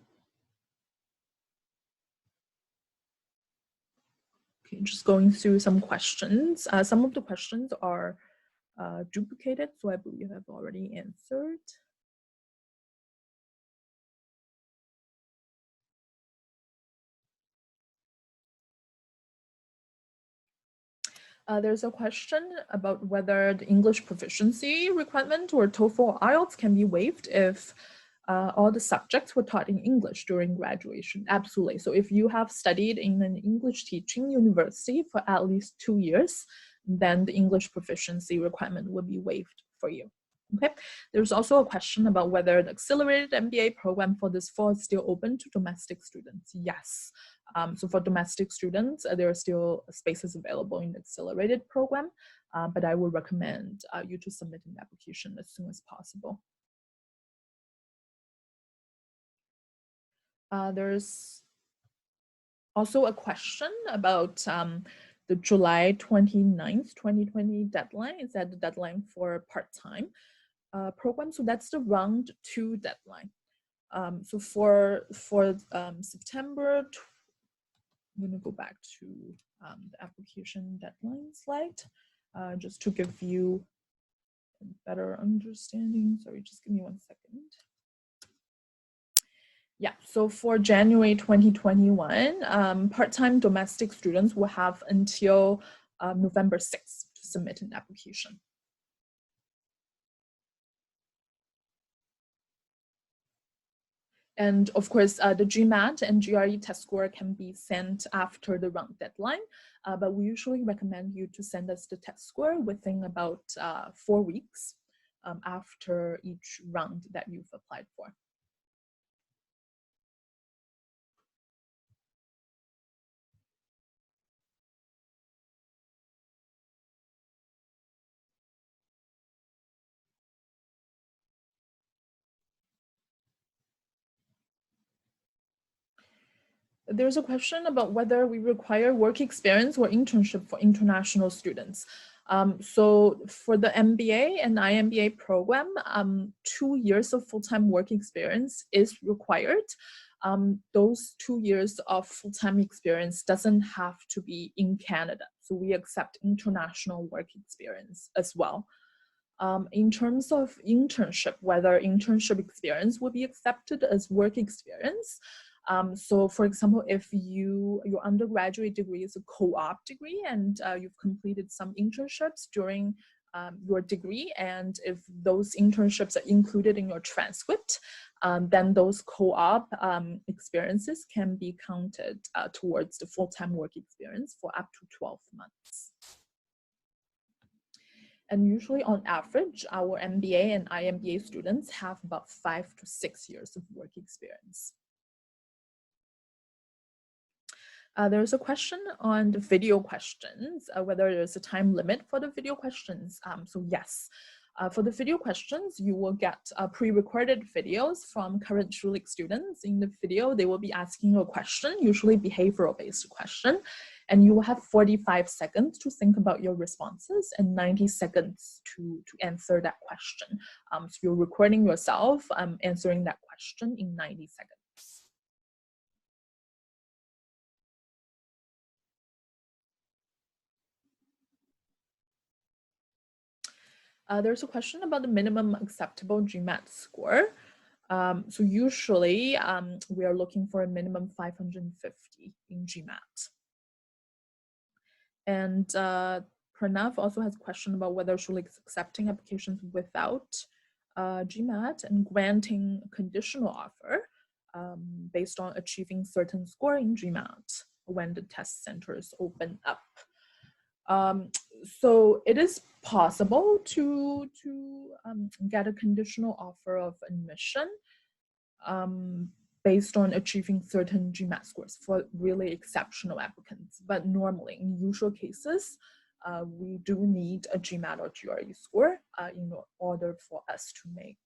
okay, just going through some questions. Some of the questions are duplicated, so I believe I've already answered. There's a question about whether the English proficiency requirement or TOEFL or IELTS can be waived if all the subjects were taught in English during graduation. Absolutely. So if you have studied in an English teaching university for at least 2 years, then the English proficiency requirement will be waived for you. Okay. There's also a question about whether the accelerated MBA program for this fall is still open to domestic students. Yes. So for domestic students, there are still spaces available in the accelerated program, but I would recommend you to submit an application as soon as possible. There's also a question about the July 29th, 2020 deadline. Is that the deadline for part-time program? So that's the round 2 deadline. So for September, I'm going to go back to the application deadline slide just to give you a better understanding. Sorry, just give me 1 second. Yeah, so for January 2021, part-time domestic students will have until November 6th to submit an application. And of course, the GMAT and GRE test score can be sent after the round deadline, but we usually recommend you to send us the test score within about 4 weeks after each round that you've applied for. There's a question about whether we require work experience or internship for international students. So for the MBA and IMBA program, 2 years of full-time work experience is required. Those 2 years of full-time experience doesn't have to be in Canada. So we accept international work experience as well. In terms of internship, whether internship experience will be accepted as work experience. So for example, if your undergraduate degree is a co-op degree and you've completed some internships during your degree, and if those internships are included in your transcript, then those co-op experiences can be counted towards the full-time work experience for up to 12 months. And usually on average, our MBA and IMBA students have about 5 to 6 years of work experience. There's a question on the video questions, whether there's a time limit for the video questions. So yes, for the video questions, you will get pre-recorded videos from current Schulich students. In the video, they will be asking you a question, usually behavioral-based question, and you will have 45 seconds to think about your responses and 90 seconds to answer that question. So you're recording yourself answering that question in 90 seconds. There's a question about the minimum acceptable GMAT score. So usually we are looking for a minimum 550 in GMAT. And Pranav also has a question about whether Schulich is accepting applications without GMAT and granting a conditional offer based on achieving certain score in GMAT when the test centers open up. So it is possible to get a conditional offer of admission um, based on achieving certain GMAT scores for really exceptional applicants. But normally, in usual cases, we do need a GMAT or GRE score in order for us to make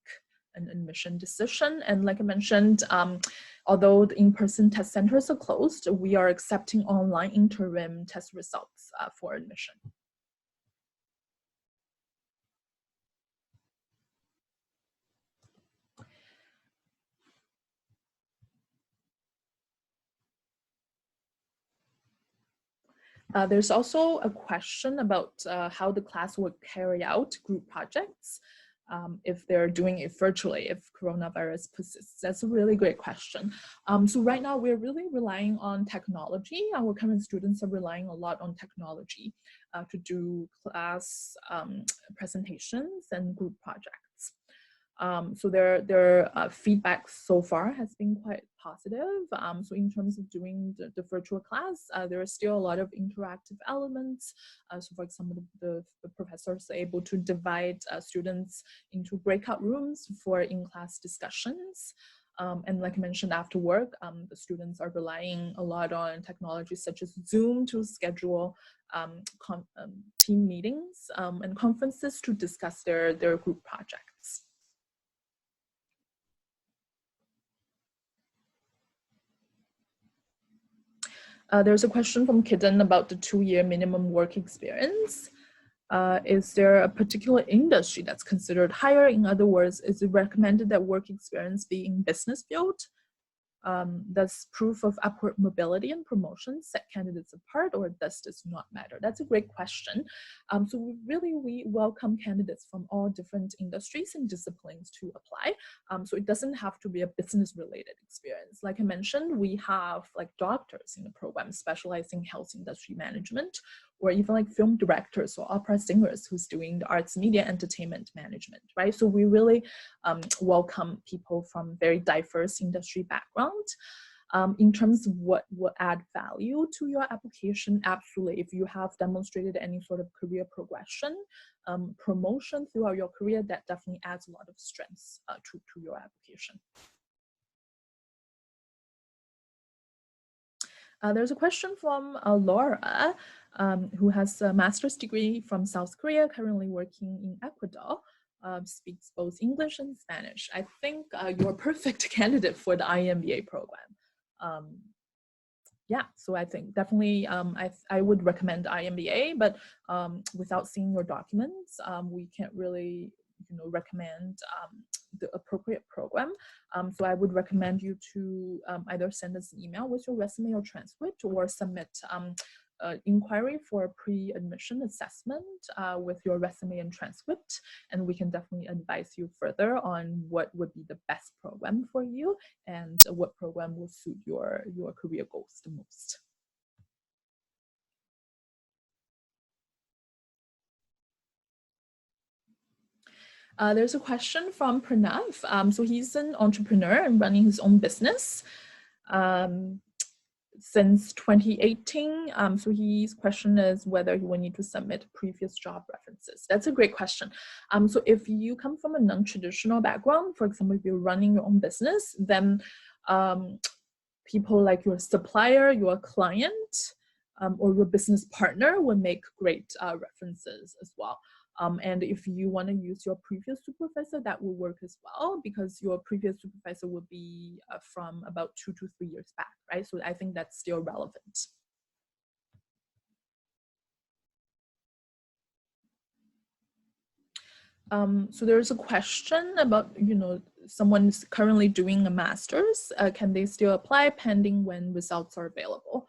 an admission decision. And like I mentioned, although the in-person test centers are closed, we are accepting online interim test results for admission. There's also a question about how the class would carry out group projects if they're doing it virtually, if coronavirus persists. That's a really great question. So right now we're really relying on technology. Our current students are relying a lot on technology to do class presentations and group projects. So their feedback so far has been quite positive. So in terms of doing the virtual class, there are still a lot of interactive elements. So for example, the professors are able to divide students into breakout rooms for in-class discussions. And like I mentioned, after work, the students are relying a lot on technology such as Zoom to schedule team meetings and conferences to discuss their group projects. There's a question from Kitten about the 2-year minimum work experience. Is there a particular industry that's considered higher? In other words, is it recommended that work experience be in business field? Does proof of upward mobility and promotion set candidates apart, or does this not matter? That's a great question. So we welcome candidates from all different industries and disciplines to apply. So it doesn't have to be a business related experience. Like I mentioned, we have like doctors in the program specializing in health industry management, or even like film directors or opera singers who's doing the arts, media, entertainment management, right? So we really welcome people from very diverse industry background. In terms of what will add value to your application, absolutely. If you have demonstrated any sort of career progression, promotion throughout your career, that definitely adds a lot of strengths to your application. There's a question from Laura, who has a master's degree from South Korea, currently working in Ecuador, speaks both English and Spanish. I think you're a perfect candidate for the IMBA program. Yeah, so I think definitely I would recommend IMBA, but without seeing your documents, we can't really recommend the appropriate program. So I would recommend you to either send us an email with your resume or transcript, or submit inquiry for a pre-admission assessment with your resume and transcript, and we can definitely advise you further on what would be the best program for you and what program will suit your career goals the most. There's a question from Pranav. So he's an entrepreneur and running his own business since 2018. So his question is whether he will need to submit previous job references. That's a great question. So if you come from a non-traditional background, for example, if you're running your own business, then people like your supplier, your client, or your business partner will make great references as well. And if you want to use your previous supervisor, that will work as well, because your previous supervisor will be from about 2 to 3 years back, right? So I think that's still relevant. So there's a question about, someone's currently doing a master's. Can they still apply pending when results are available?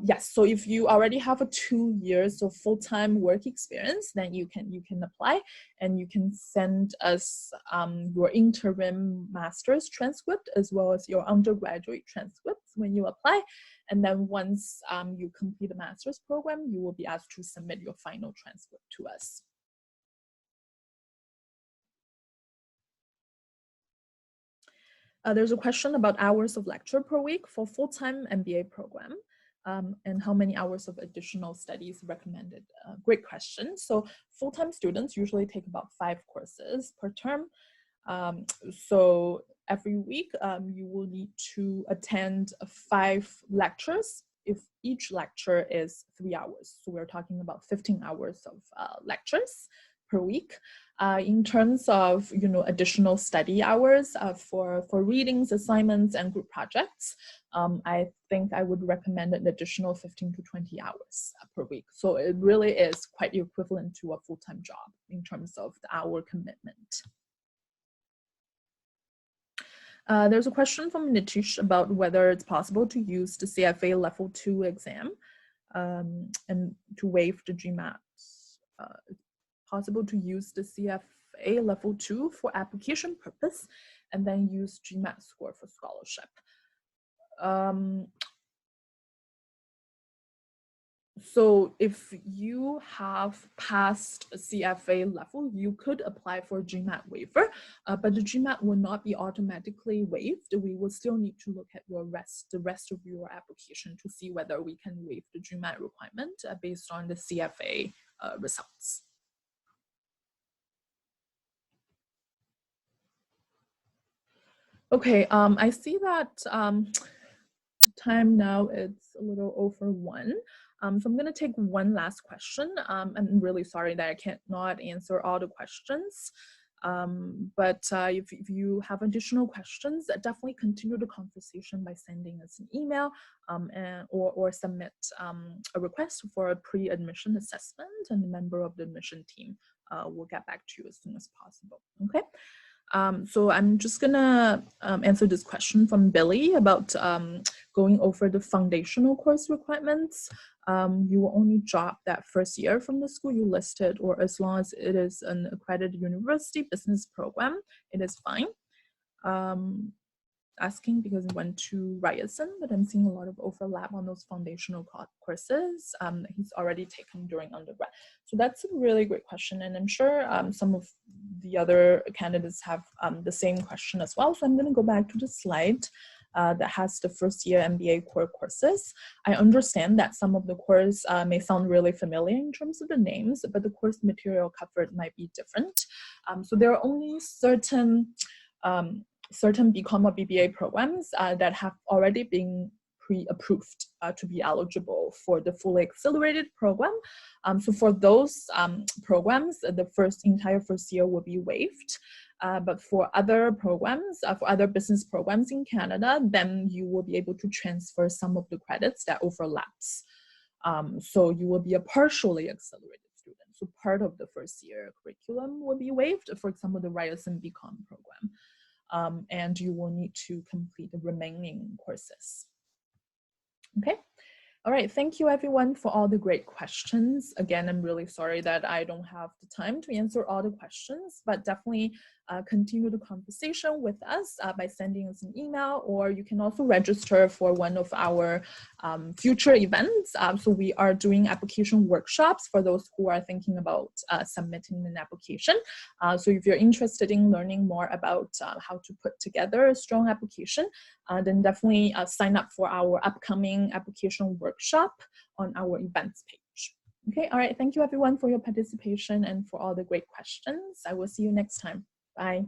Yes, so if you already have a 2 years of full-time work experience, then you can apply, and you can send us your interim master's transcript as well as your undergraduate transcripts when you apply. And then once you complete the master's program, you will be asked to submit your final transcript to us. There's a question about hours of lecture per week for full-time MBA program. And how many hours of additional studies recommended? Great question. So full-time students usually take about 5 courses per term. So every week you will need to attend 5 lectures if each lecture is 3 hours. So we're talking about 15 hours of lectures per week. In terms of additional study hours for readings, assignments, and group projects, I think I would recommend an additional 15 to 20 hours per week. So it really is quite equivalent to a full-time job in terms of the hour commitment. There's a question from Nitish about whether it's possible to use the CFA Level 2 exam and to waive the GMAT. It's possible to use the CFA Level 2 for application purpose and then use GMAT score for scholarship. So if you have passed a CFA level, you could apply for GMAT waiver, but the GMAT will not be automatically waived. We will still need to look at the rest of your application to see whether we can waive the GMAT requirement based on the CFA results. Okay, I see that time now it's a little over 1. So I'm going to take one last question. I'm really sorry that I cannot answer all the questions. But if you have additional questions, definitely continue the conversation by sending us an email or submit a request for a pre-admission assessment, and a member of the admission team will get back to you as soon as possible. Okay. So I'm just gonna answer this question from Billy about going over the foundational course requirements. You will only drop that first year from the school you listed, or as long as it is an accredited university business program, it is fine. Asking because I went to Ryerson, but I'm seeing a lot of overlap on those foundational courses he's already taken during undergrad. So that's a really great question, and I'm sure some of the other candidates have the same question as well. So I'm going to go back to the slide that has the first year MBA core courses. I understand that some of the courses may sound really familiar in terms of the names, but the course material covered might be different. So there are only certain BCom or BBA programs that have already been pre-approved to be eligible for the fully accelerated program. So for those programs, the entire first year will be waived. But for other programs, for other business programs in Canada, then you will be able to transfer some of the credits that overlaps. So you will be a partially accelerated student. So part of the first year curriculum will be waived, for example, the Ryerson BCom program. And you will need to complete the remaining courses. Okay. All right, thank you everyone for all the great questions. Again, I'm really sorry that I don't have the time to answer all the questions, but definitely continue the conversation with us by sending us an email, or you can also register for one of our future events. So we are doing application workshops for those who are thinking about submitting an application. So if you're interested in learning more about how to put together a strong application, then definitely sign up for our upcoming application workshop on our events page. Okay, all right, thank you everyone for your participation and for all the great questions. I will see you next time. Bye.